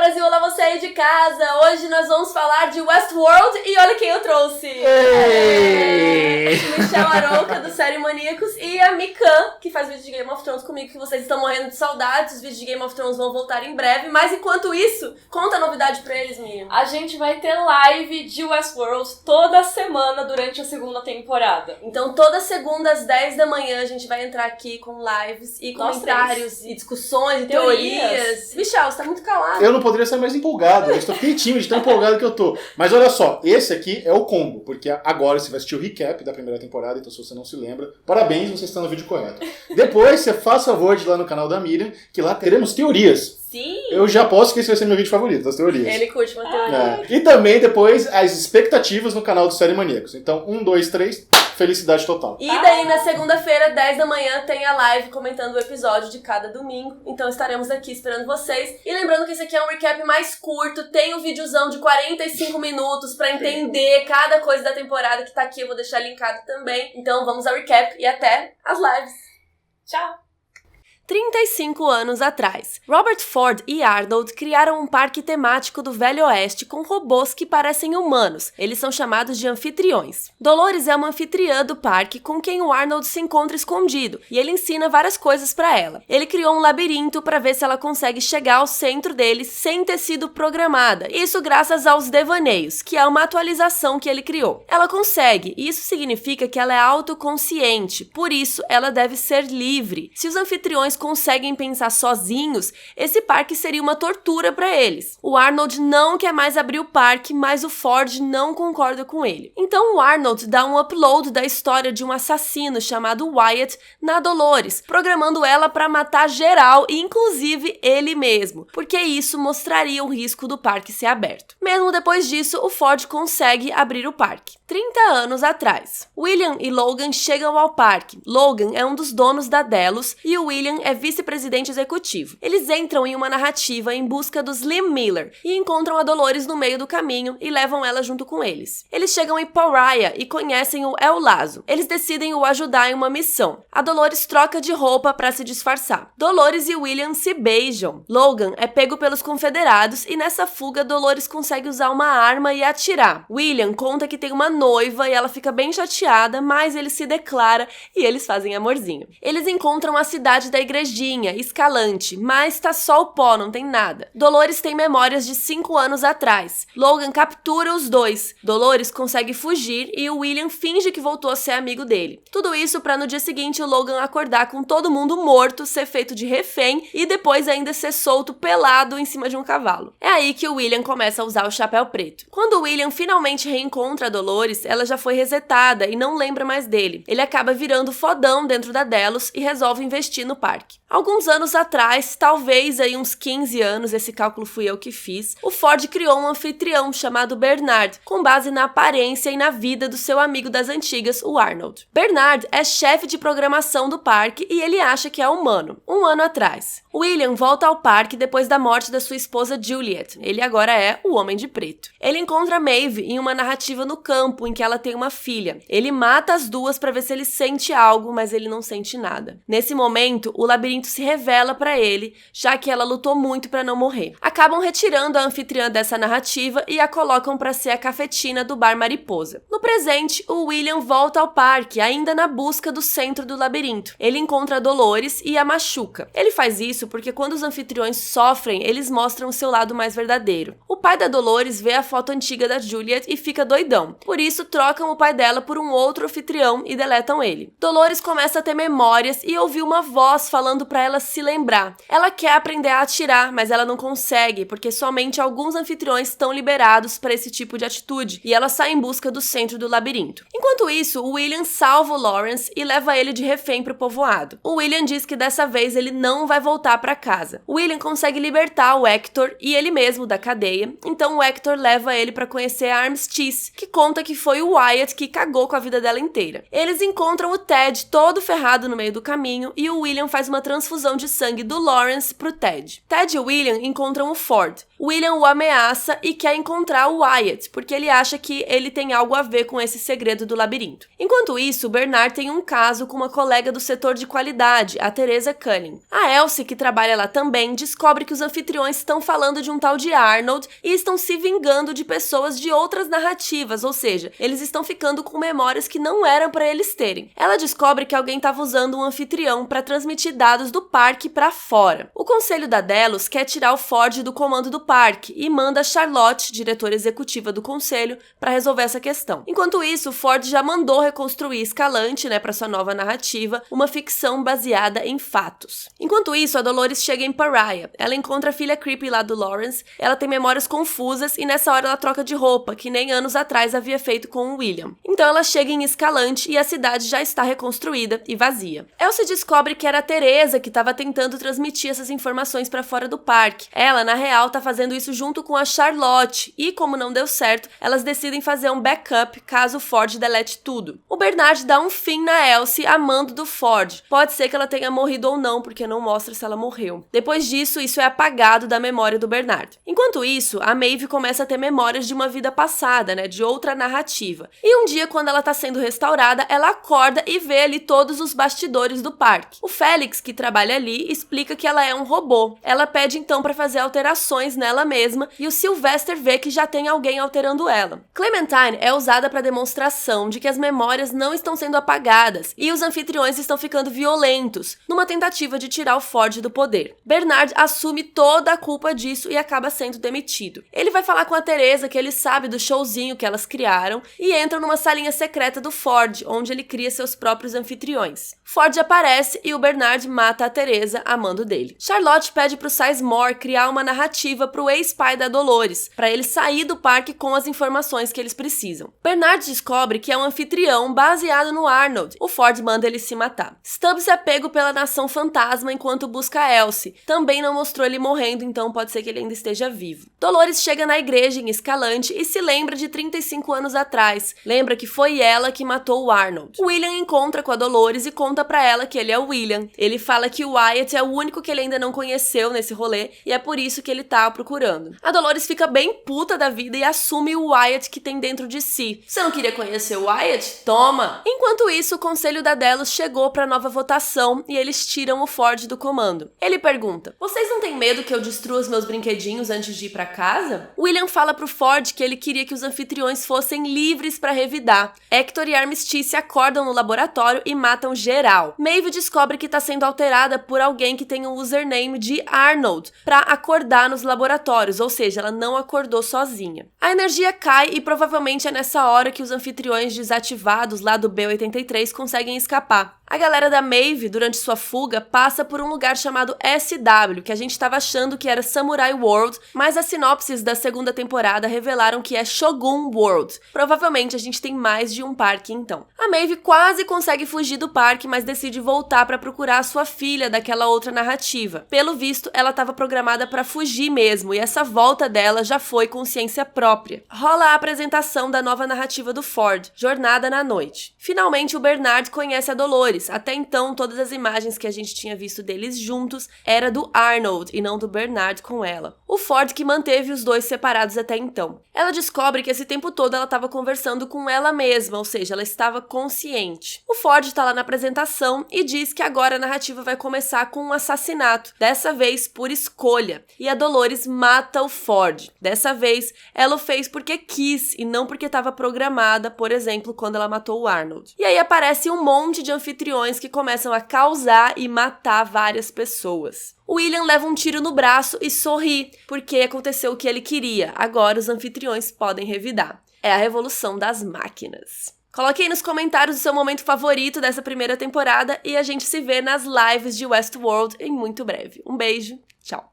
Brasil, olá você aí de casa! Hoje nós vamos falar de Westworld e olha quem eu trouxe! Michel Arouca, do Série Maníacos, e a Mikan, que faz vídeo de Game of Thrones comigo, que vocês estão morrendo de saudades. Os vídeos de Game of Thrones vão voltar em breve, mas enquanto isso, conta a novidade pra eles, Miriam. A gente vai ter live de Westworld toda semana durante a segunda temporada. Então toda segunda às 10 da manhã a gente vai entrar aqui com lives e comentários e discussões e teorias. Michel, você tá muito calado. Eu não poderia ser mais empolgado, eu estou fiquei tímido de tão empolgado que eu tô. Mas olha só, esse aqui é o combo, porque agora você vai assistir o recap da primeira temporada, então se você não se lembra, parabéns, você está no vídeo correto. Depois você faz favor de ir lá no canal da Miriam, que lá teremos teorias. Sim! Eu já posso que esse vai ser meu vídeo favorito, das teorias. Ele curte uma teoria. E também depois as expectativas no canal do Série Maníacos. Então, 1, 2, 3, felicidade total. E daí na segunda-feira, 10 da manhã, tem a live comentando o episódio de cada domingo. Então estaremos aqui esperando vocês. E lembrando que esse aqui é um recap mais curto, tem um videozão de 45 minutos pra entender cada coisa da temporada que tá aqui. Eu vou deixar linkado também. Então vamos ao recap e até as lives. Tchau! 35 anos atrás, Robert Ford e Arnold criaram um parque temático do Velho Oeste com robôs que parecem humanos. Eles são chamados de anfitriões. Dolores é uma anfitriã do parque com quem o Arnold se encontra escondido, e ele ensina várias coisas pra ela. Ele criou um labirinto pra ver se ela consegue chegar ao centro dele sem ter sido programada. Isso graças aos devaneios, que é uma atualização que ele criou. Ela consegue, e isso significa que ela é autoconsciente, por isso ela deve ser livre. Se os anfitriões conseguem pensar sozinhos, esse parque seria uma tortura para eles. O Arnold não quer mais abrir o parque, mas o Ford não concorda com ele. Então o Arnold dá um upload da história de um assassino chamado Wyatt na Dolores, programando ela para matar geral, inclusive ele mesmo, porque isso mostraria o risco do parque ser aberto. Mesmo depois disso, o Ford consegue abrir o parque. 30 anos atrás, William e Logan chegam ao parque. Logan é um dos donos da Delos e o William é vice-presidente executivo. Eles entram em uma narrativa em busca dos Slim Miller e encontram a Dolores no meio do caminho e levam ela junto com eles. Eles chegam em Pariah e conhecem o El Lazo. Eles decidem o ajudar em uma missão. A Dolores troca de roupa para se disfarçar. Dolores e William se beijam. Logan é pego pelos confederados e nessa fuga Dolores consegue usar uma arma e atirar. William conta que tem uma noiva e ela fica bem chateada, mas ele se declara e eles fazem amorzinho. Eles encontram a cidade da igrejinha, Escalante, mas tá só o pó, não tem nada. Dolores tem memórias de 5 anos atrás. Logan captura os dois. Dolores consegue fugir e o William finge que voltou a ser amigo dele. Tudo isso pra no dia seguinte o Logan acordar com todo mundo morto, ser feito de refém e depois ainda ser solto pelado em cima de um cavalo. É aí que o William começa a usar o chapéu preto. Quando o William finalmente reencontra a Dolores, ela já foi resetada e não lembra mais dele. Ele acaba virando fodão dentro da Delos e resolve investir no parque. Alguns anos atrás, talvez aí uns 15 anos, esse cálculo fui eu que fiz, o Ford criou um anfitrião chamado Bernard, com base na aparência e na vida do seu amigo das antigas, o Arnold. Bernard é chefe de programação do parque e ele acha que é humano. Um ano atrás, William volta ao parque depois da morte da sua esposa Juliet. Ele agora é o Homem de Preto. Ele encontra Maeve em uma narrativa no campo em que ela tem uma filha. Ele mata as duas para ver se ele sente algo, mas ele não sente nada. Nesse momento, o labirinto se revela para ele, já que ela lutou muito para não morrer. Acabam retirando a anfitriã dessa narrativa e a colocam para ser a cafetina do bar Mariposa. No presente, o William volta ao parque, ainda na busca do centro do labirinto. Ele encontra a Dolores e a machuca. Ele faz isso porque quando os anfitriões sofrem, eles mostram o seu lado mais verdadeiro. O pai da Dolores vê a foto antiga da Juliet e fica doidão. Por isso, trocam o pai dela por um outro anfitrião e deletam ele. Dolores começa a ter memórias e ouve uma voz falando pra ela se lembrar. Ela quer aprender a atirar, mas ela não consegue, porque somente alguns anfitriões estão liberados para esse tipo de atitude, e ela sai em busca do centro do labirinto. Enquanto isso, o William salva o Lawrence e leva ele de refém pro povoado. O William diz que dessa vez ele não vai voltar para casa. O William consegue libertar o Hector e ele mesmo da cadeia, então o Hector leva ele para conhecer a Armistice, que conta que foi o Wyatt que cagou com a vida dela inteira. Eles encontram o Ted todo ferrado no meio do caminho e o William faz uma transfusão de sangue do Lawrence pro Ted. Ted e William encontram o Ford. William o ameaça e quer encontrar o Wyatt, porque ele acha que ele tem algo a ver com esse segredo do labirinto. Enquanto isso, o Bernard tem um caso com uma colega do setor de qualidade, a Teresa Cullen. A Elsie, que trabalha lá também, descobre que os anfitriões estão falando de um tal de Arnold e estão se vingando de pessoas de outras narrativas, ou seja, eles estão ficando com memórias que não eram para eles terem. Ela descobre que alguém estava usando um anfitrião para transmitir dados do parque para fora. O conselho da Delos quer tirar o Ford do comando do parque e manda Charlotte, diretora executiva do conselho, para resolver essa questão. Enquanto isso, o Ford já mandou reconstruir Escalante, para sua nova narrativa, uma ficção baseada em fatos. Enquanto isso, a Dolores chega em Pariah. Ela encontra a filha creepy lá do Lawrence, ela tem memórias confusas e nessa hora ela troca de roupa, que nem anos atrás havia feito com o William. Então ela chega em Escalante e a cidade já está reconstruída e vazia. Elsie descobre que era a Teresa que estava tentando transmitir essas informações para fora do parque. Ela, na real, tá fazendo isso junto com a Charlotte e, como não deu certo, elas decidem fazer um backup caso o Ford delete tudo. O Bernard dá um fim na Elsie a mando do Ford. Pode ser que ela tenha morrido ou não, porque não mostra se ela morreu. Depois disso, isso é apagado da memória do Bernard. Enquanto isso, a Maeve começa a ter memórias de uma vida passada, de outra narrativa. E um dia, quando ela tá sendo restaurada, ela acorda e vê ali todos os bastidores do parque. O Félix, que trabalha ali, explica que ela é um robô. Ela pede então para fazer alterações nela mesma e o Sylvester vê que já tem alguém alterando ela. Clementine é usada para demonstração de que as memórias não estão sendo apagadas e os anfitriões estão ficando violentos, numa tentativa de tirar o Ford do poder. Bernard assume toda a culpa disso e acaba sendo demitido. Ele vai falar com a Teresa que ele sabe do showzinho que elas criaram e entra numa salinha secreta do Ford, onde ele cria seus próprios anfitriões. Ford aparece e o Bernard mata a Teresa a mando dele. Charlotte pede pro Sizemore criar uma narrativa pro ex-pai da Dolores, para ele sair do parque com as informações que eles precisam. Bernard descobre que é um anfitrião baseado no Arnold. O Ford manda ele se matar. Stubbs é pego pela nação fantasma enquanto busca a Elsie. Também não mostrou ele morrendo, então pode ser que ele ainda esteja vivo. Dolores chega na igreja em Escalante e se lembra de 35 anos atrás. Lembra que foi ela que matou o Arnold. William encontra com a Dolores e conta pra ela que ele é o William. Ele fala que o Wyatt é o único que ele ainda não conheceu nesse rolê e é por isso que ele tá procurando. A Dolores fica bem puta da vida e assume o Wyatt que tem dentro de si. Você não queria conhecer o Wyatt? Toma! Enquanto isso, o conselho da Delos chegou pra nova votação e eles tiram o Ford do comando. Ele pergunta: vocês não têm medo que eu destrua os meus brinquedinhos antes de ir pra casa? William fala pro Ford que ele queria que os anfitriões fossem livres pra revidar. Hector e Armistice acordam no laboratório e matam geral. Maeve descobre que tá sendo alterada por alguém que tem o username de Arnold pra acordar nos laboratórios, ou seja, ela não acordou sozinha. A energia cai e provavelmente é nessa hora que os anfitriões desativados lá do B-83 conseguem escapar. A galera da Maeve, durante sua fuga, passa por um lugar chamado SW, que a gente estava achando que era Samurai World, mas as sinopses da segunda temporada revelaram que é Shogun World. Provavelmente a gente tem mais de um parque então. A Maeve quase consegue fugir do parque, mas decide voltar para procurar a sua filha daquela outra narrativa. Pelo visto, ela estava programada para fugir mesmo, e essa volta dela já foi consciência própria. Rola a apresentação da nova narrativa do Ford, Jornada na Noite. Finalmente o Bernard conhece a Dolores. Até então, todas as imagens que a gente tinha visto deles juntos era do Arnold e não do Bernard com ela. O Ford que manteve os dois separados até então. Ela descobre que esse tempo todo ela estava conversando com ela mesma, ou seja, ela estava consciente. O Ford está lá na apresentação e diz que agora a narrativa vai começar com um assassinato, dessa vez por escolha. E a Dolores mata o Ford. Dessa vez, ela o fez porque quis e não porque estava programada, por exemplo, quando ela matou o Arnold. E aí aparece um monte de anfitriões que começam a causar e matar várias pessoas. O William leva um tiro no braço e sorri, porque aconteceu o que ele queria. Agora os anfitriões podem revidar. É a revolução das máquinas. Coloque aí nos comentários o seu momento favorito dessa primeira temporada e a gente se vê nas lives de Westworld em muito breve. Um beijo, tchau!